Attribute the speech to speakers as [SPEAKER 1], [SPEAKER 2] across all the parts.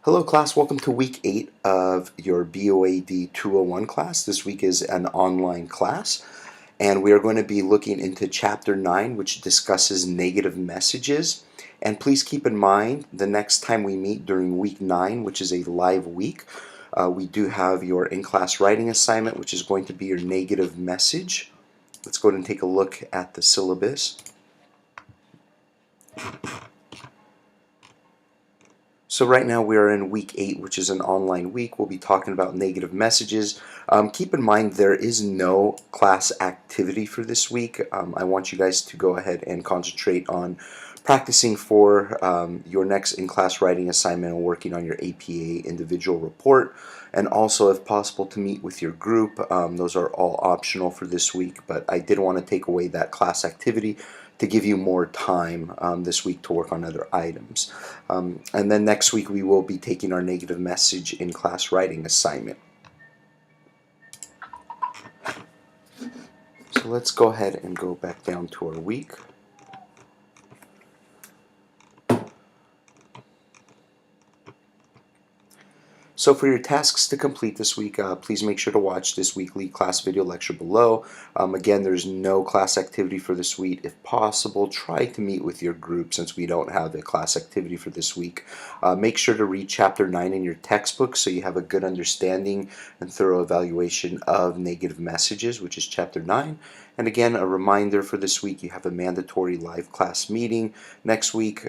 [SPEAKER 1] Hello class, welcome to week 8 of your BUAD 201 class. This week is an online class and we are going to be looking into chapter 9, which discusses negative messages. And please keep in mind the next time we meet during week 9, which is a live week, we do have your in-class writing assignment, which is going to be your negative message. Let's go ahead and take a look at the syllabus. So right now we are in week 8, which is an online week. We'll be talking about negative messages. Keep in mind there is no class activity for this week. I want you guys to go ahead and concentrate on practicing for your next in-class writing assignment and working on your APA individual report. And also, if possible, to meet with your group. Those are all optional for this week, but I did want to take away that class activity to give you more time this week to work on other items. And then next week we will be taking our negative message in class writing assignment. So let's go ahead and go back down to our week. So for your tasks to complete this week, please make sure to watch this weekly class video lecture below. Again, there's no class activity for this week. If possible, try to meet with your group since we don't have a class activity for this week. Make sure to read chapter 9 in your textbook so you have a good understanding and thorough evaluation of negative messages, which is chapter 9. And again, a reminder for this week, you have a mandatory live class meeting next week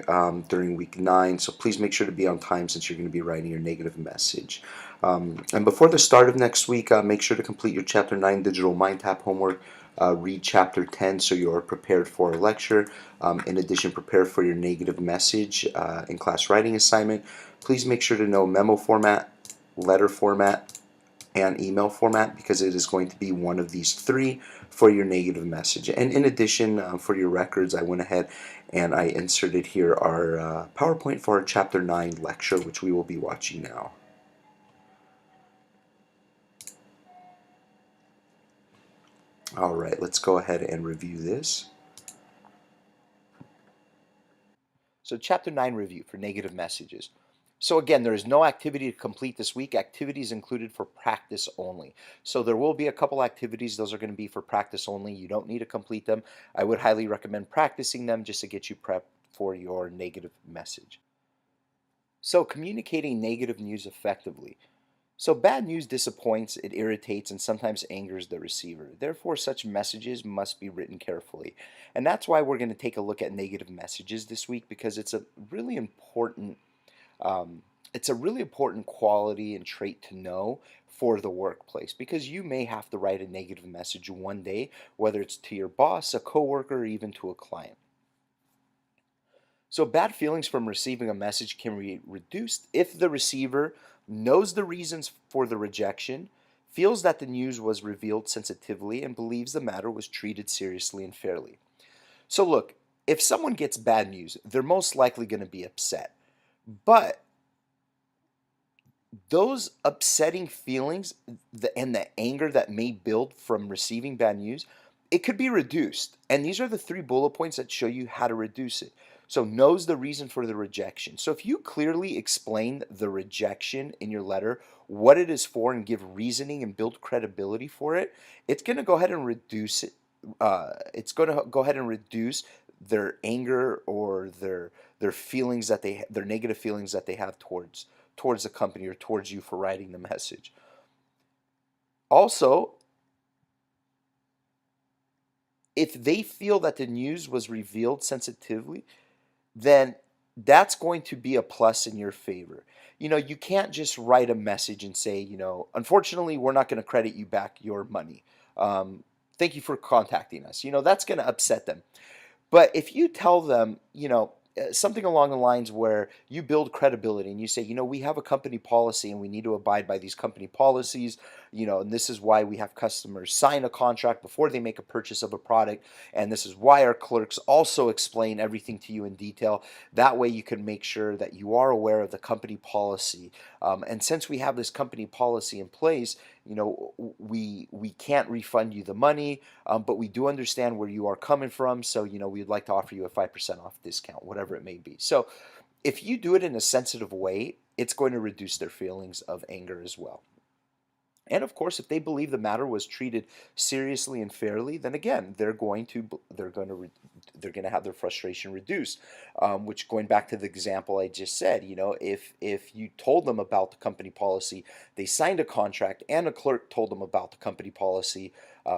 [SPEAKER 1] during week 9. So please make sure to be on time since you're going to be writing your negative message. And before the start of next week, make sure to complete your chapter 9 digital mind tap homework. Read chapter 10 so you are prepared for a lecture. In addition, prepare for your negative message in class writing assignment. Please make sure to know memo format, letter format, and email format because it is going to be one of these three for your negative message. And in addition, for your records, I went ahead and I inserted here our PowerPoint for our chapter 9 lecture, which we will be watching now. Alright, let's go ahead and review this. So chapter 9 review for negative messages. So again, there is no activity to complete this week. Activities included for practice only. So there will be a couple activities. Those are going to be for practice only. You don't need to complete them. I would highly recommend practicing them just to get you prepped for your negative message. So communicating negative news effectively. So bad news disappoints, it irritates, and sometimes angers the receiver. Therefore, such messages must be written carefully. And that's why we're going to take a look at negative messages this week because it's a really important quality and trait to know for the workplace because you may have to write a negative message one day, whether it's to your boss, a coworker, or even to a client. So bad feelings from receiving a message can be reduced if the receiver knows the reasons for the rejection, feels that the news was revealed sensitively, and believes the matter was treated seriously and fairly. So look, if someone gets bad news, they're most likely going to be upset. But those upsetting feelings and the anger that may build from receiving bad news, it could be reduced. And these are the 3 bullet points that show you how to reduce it. So knows the reason for the rejection. So if you clearly explain the rejection in your letter, what it is for, and give reasoning and build credibility for it, it's going to go ahead and reduce it. It's going to go ahead and reduce their anger or their feelings that their negative feelings that they have towards the company or towards you for writing the message. Also, if they feel that the news was revealed sensitively, then that's going to be a plus in your favor. You can't just write a message and say, unfortunately, we're not going to credit you back your money. Thank you for contacting us. That's going to upset them. But if you tell them, something along the lines where you build credibility and you say, we have a company policy and we need to abide by these company policies, and this is why we have customers sign a contract before they make a purchase of a product, and this is why our clerks also explain everything to you in detail. That way you can make sure that you are aware of the company policy. And since we have this company policy in place, we can't refund you the money, but we do understand where you are coming from, so we'd like to offer you a 5% off discount, whatever it may be. So if you do it in a sensitive way, it's going to reduce their feelings of anger as well. And of course, if they believe the matter was treated seriously and fairly, then again, they're going to have their frustration reduced. Which, going back to the example I just said, if you told them about the company policy, they signed a contract, and a clerk told them about the company policy,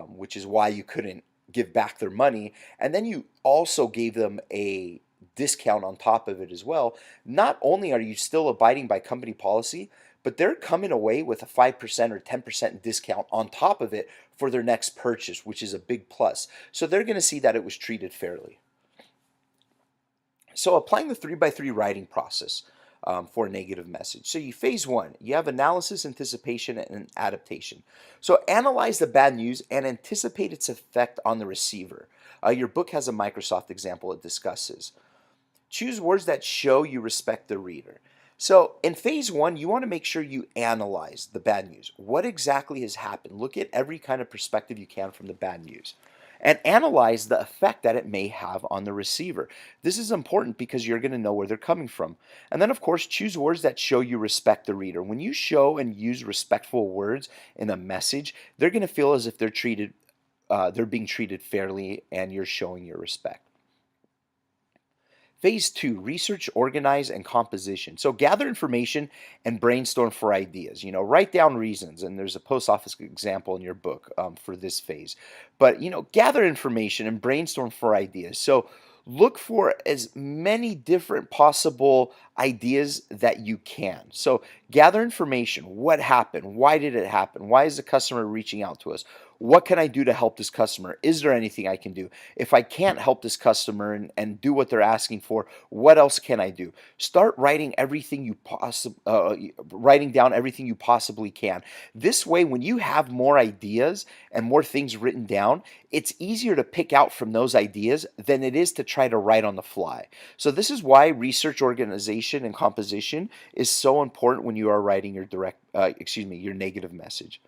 [SPEAKER 1] which is why you couldn't give back their money, and then you also gave them a discount on top of it as well. Not only are you still abiding by company policy, but they're coming away with a 5% or 10% discount on top of it for their next purchase, which is a big plus. So they're going to see that it was treated fairly. So applying the 3x3 writing process for a negative message. So phase one, you have analysis, anticipation, and adaptation. So analyze the bad news and anticipate its effect on the receiver. Your book has a Microsoft example it discusses. Choose words that show you respect the reader. So in phase one, you want to make sure you analyze the bad news. What exactly has happened? Look at every kind of perspective you can from the bad news, and analyze the effect that it may have on the receiver. This is important because you're going to know where they're coming from. And then, of course, choose words that show you respect the reader. When you show and use respectful words in a message, they're going to feel as if they're being treated fairly, and you're showing your respect. Phase two, research, organize, and composition. So gather information and brainstorm for ideas. Write down reasons, and there's a post office example in your book for this phase. But, gather information and brainstorm for ideas. So look for as many different possible ideas that you can. So gather information. What happened? Why did it happen? Why is the customer reaching out to us? What can I do to help this customer? Is there anything I can do? If I can't help this customer and do what they're asking for, what else can I do? Start writing writing down everything you possibly can. This way, when you have more ideas and more things written down, it's easier to pick out from those ideas than it is to try to write on the fly. So this is why research, organization, and composition is so important when you are writing your your negative message.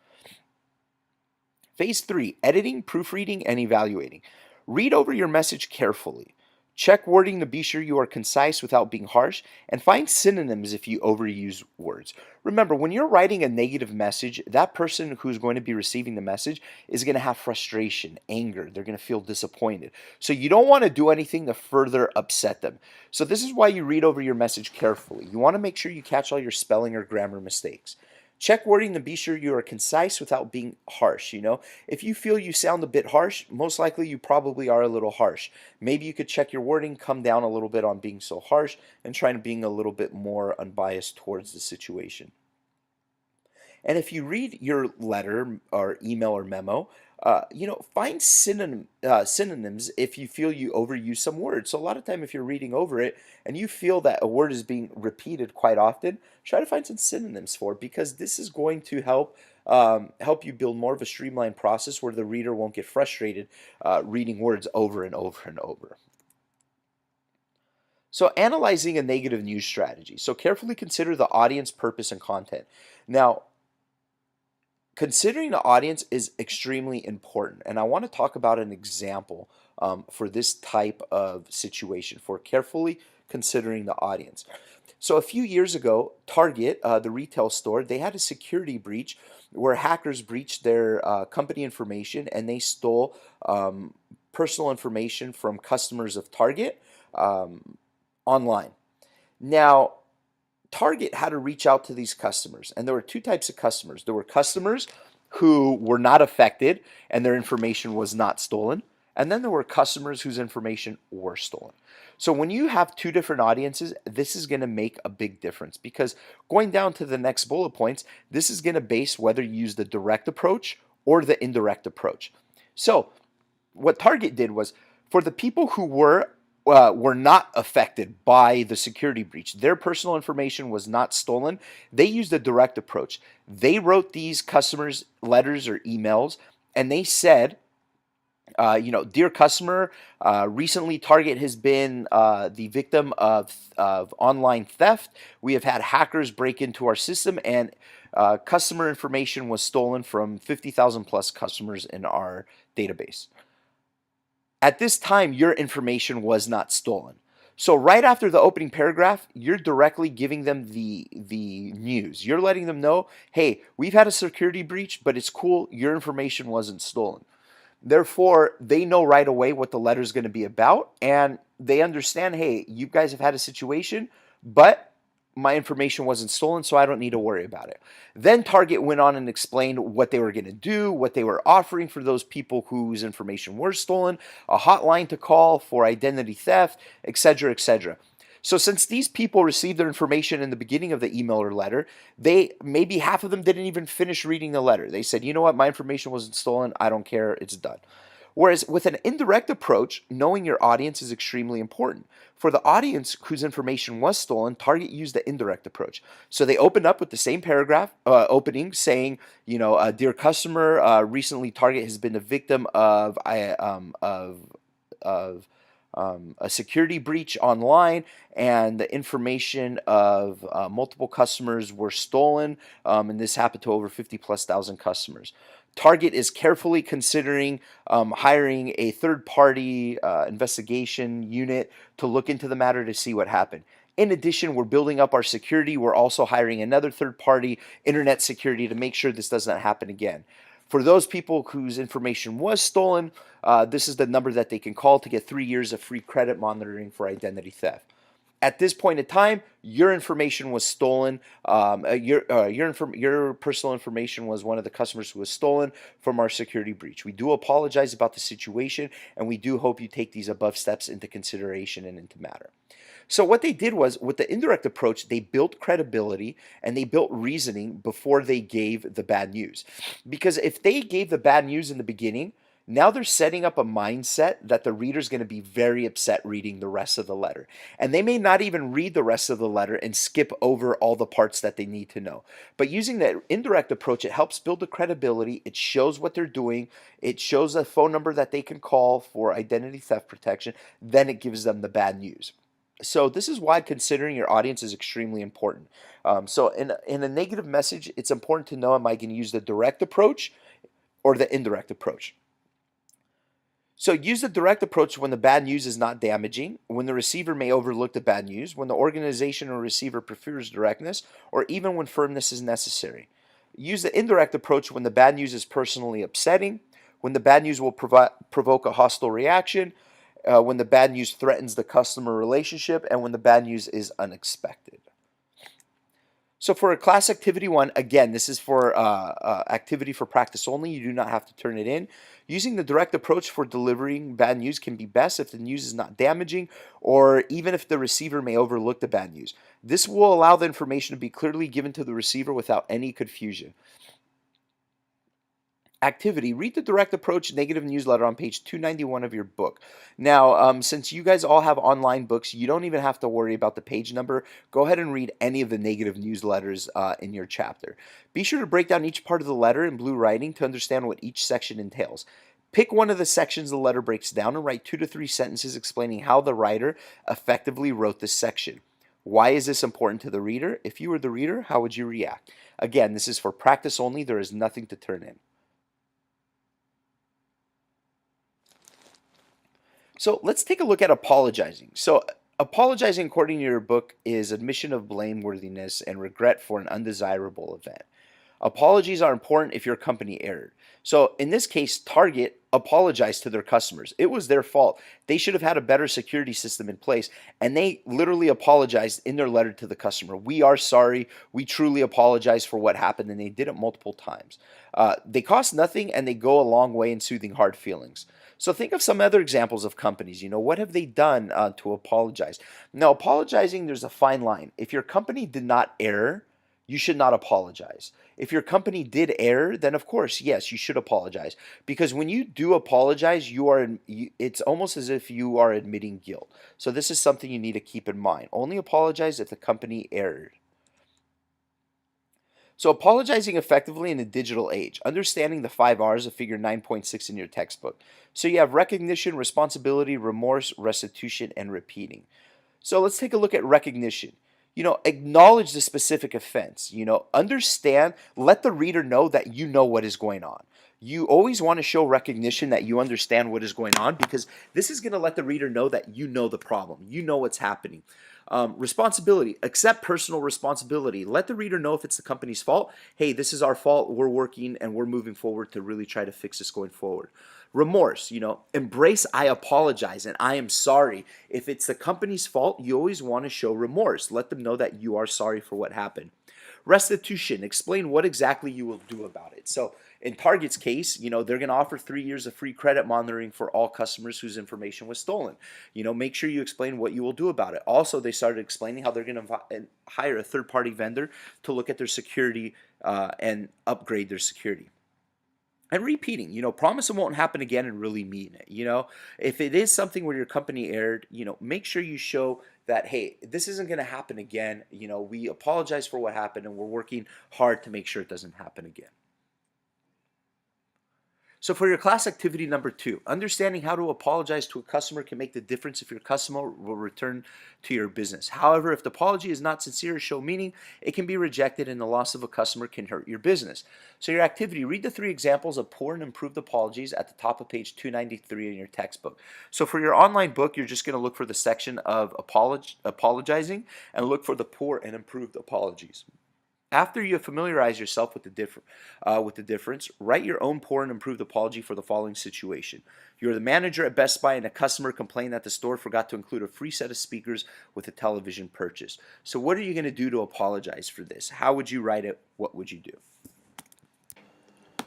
[SPEAKER 1] Phase three, editing, proofreading, and evaluating. Read over your message carefully. Check wording to be sure you are concise without being harsh, and find synonyms if you overuse words. Remember, when you're writing a negative message, that person who's going to be receiving the message is going to have frustration, anger. They're going to feel disappointed. So you don't want to do anything to further upset them. So this is why you read over your message carefully. You want to make sure you catch all your spelling or grammar mistakes. Check wording to be sure you are concise without being harsh. If you feel you sound a bit harsh, most likely you probably are a little harsh. Maybe you could check your wording, come down a little bit on being so harsh, and try to being a little bit more unbiased towards the situation. And if you read your letter or email or memo, find synonyms if you feel you overuse some words. So a lot of time, if you're reading over it and you feel that a word is being repeated quite often, try to find some synonyms for it, because this is going to help you build more of a streamlined process where the reader won't get frustrated reading words over and over and over. So analyzing a negative news strategy. So carefully consider the audience, purpose, and content. Now, considering the audience is extremely important, and I want to talk about an example for this type of situation, for carefully considering the audience. So a few years ago, Target, the retail store, they had a security breach where hackers breached their company information, and they stole personal information from customers of Target online. Now, Target had to reach out to these customers, and there were two types of customers. There were customers who were not affected and their information was not stolen, and then there were customers whose information were stolen. So when you have two different audiences, this is going to make a big difference, because going down to the next bullet points, this is going to base whether you use the direct approach or the indirect approach. So what Target did was, for the people who were not affected by the security breach, their personal information was not stolen, they used a direct approach. They wrote these customers letters or emails, and they said, dear customer, recently Target has been the victim of online theft. We have had hackers break into our system, and customer information was stolen from 50,000 plus customers in our database. At this time, your information was not stolen. So right after the opening paragraph, you're directly giving them the news. You're letting them know, hey, we've had a security breach, but it's cool. Your information wasn't stolen. Therefore, they know right away what the letter is going to be about, and they understand, hey, you guys have had a situation, but my information wasn't stolen, so I don't need to worry about it. Then Target went on and explained what they were going to do, what they were offering for those people whose information were stolen, a hotline to call for identity theft, etc., etc. So since these people received their information in the beginning of the email or letter, they maybe half of them didn't even finish reading the letter. They said, you know what, my information wasn't stolen. I don't care. It's done. Whereas with an indirect approach, knowing your audience is extremely important. For the audience whose information was stolen, Target used the indirect approach. So they opened up with the same paragraph opening saying, dear customer, recently Target has been a victim of a security breach online, and the information of multiple customers were stolen, and this happened to over 50 plus thousand customers. Target is carefully considering hiring a third party investigation unit to look into the matter to see what happened. In addition, we're building up our security. We're also hiring another third party internet security to make sure this doesn't happen again. For those people whose information was stolen, this is the number that they can call to get 3 years of free credit monitoring for identity theft. At this point in time, your information was stolen. Your personal information was one of the customers who was stolen from our security breach. We do apologize about the situation, and we do hope you take these above steps into consideration and into matter. So what they did was, with the indirect approach, they built credibility and they built reasoning before they gave the bad news. Because if they gave the bad news in the beginning, now they're setting up a mindset that the reader's going to be very upset reading the rest of the letter. And they may not even read the rest of the letter and skip over all the parts that they need to know. But using that indirect approach, it helps build the credibility. It shows what they're doing. It shows a phone number that they can call for identity theft protection. Then it gives them the bad news. So this is why considering your audience is extremely important. So in a negative message, it's important to know, am I going to use the direct approach or the indirect approach? So use the direct approach when the bad news is not damaging, when the receiver may overlook the bad news, when the organization or receiver prefers directness, or even when firmness is necessary. Use the indirect approach when the bad news is personally upsetting, when the bad news will provoke a hostile reaction, when the bad news threatens the customer relationship, and when the bad news is unexpected. So for a class activity 1, again, this is for activity for practice only. You do not have to turn it in. Using the direct approach for delivering bad news can be best if the news is not damaging, or even if the receiver may overlook the bad news. This will allow the information to be clearly given to the receiver without any confusion. Activity, read the direct approach negative newsletter on page 291 of your book. Now, since you guys all have online books, you don't even have to worry about the page number. Go ahead and read any of the negative newsletters in your chapter. Be sure to break down each part of the letter in blue writing to understand what each section entails. Pick one of the sections the letter breaks down and write 2 to 3 sentences explaining how the writer effectively wrote this section. Why is this important to the reader? If you were the reader, how would you react? Again, this is for practice only. There is nothing to turn in. So let's take a look at apologizing. So apologizing, according to your book, is admission of blameworthiness and regret for an undesirable event. Apologies are important if your company erred. So in this case, Target apologized to their customers. It was their fault. They should have had a better security system in place, and they literally apologized in their letter to the customer. We are sorry. We truly apologize for what happened, and they did it multiple times. They cost nothing, and they go a long way in soothing hard feelings. So think of some other examples of companies. What have they done to apologize? Now, apologizing, there's a fine line. If your company did not err, you should not apologize. If your company did err, then of course, yes, you should apologize. Because when you do apologize, it's almost as if you are admitting guilt. So this is something you need to keep in mind. Only apologize if the company erred. So apologizing effectively in the digital age, understanding the 5 R's of figure 9.6 in your textbook. So you have recognition, responsibility, remorse, restitution, and repeating. So let's take a look at recognition. Acknowledge the specific offense. Understand, let the reader know that you know what is going on. You always want to show recognition that you understand what is going on, because this is going to let the reader know that you know the problem, you know what's happening. Responsibility, accept personal responsibility. Let the reader know if it's the company's fault. Hey, this is our fault. We're working and we're moving forward to really try to fix this going forward. Remorse, embrace I apologize and I am sorry. If it's the company's fault, you always want to show remorse. Let them know that you are sorry for what happened. Restitution, explain what exactly you will do about it. So in Target's case, they're going to offer 3 years of free credit monitoring for all customers whose information was stolen. Make sure you explain what you will do about it. Also, they started explaining how they're going to hire a third-party vendor to look at their security and upgrade their security. And repeating, promise it won't happen again and really mean it. If it is something where your company erred, make sure you show that, hey, this isn't going to happen again. We apologize for what happened and we're working hard to make sure it doesn't happen again. So for your class activity number 2, understanding how to apologize to a customer can make the difference if your customer will return to your business. However, if the apology is not sincere or show meaning, it can be rejected and the loss of a customer can hurt your business. So your activity, read the 3 examples of poor and improved apologies at the top of page 293 in your textbook. So for your online book, you're just going to look for the section of apologizing and look for the poor and improved apologies. After you familiarize yourself with the difference, write your own poor and improved apology for the following situation. You're the manager at Best Buy and a customer complained that the store forgot to include a free set of speakers with a television purchase. So what are you going to do to apologize for this? How would you write it? What would you do?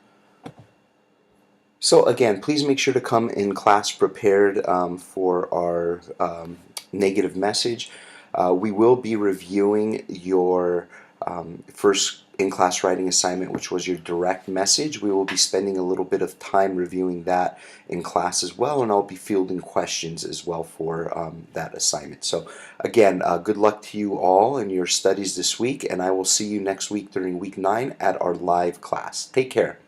[SPEAKER 1] So again, please make sure to come in class prepared for our negative message. We will be reviewing your first in-class writing assignment, which was your direct message. We will be spending a little bit of time reviewing that in class as well, and I'll be fielding questions as well for that assignment. So again, good luck to you all in your studies this week, and I will see you next week during week 9 at our live class. Take care.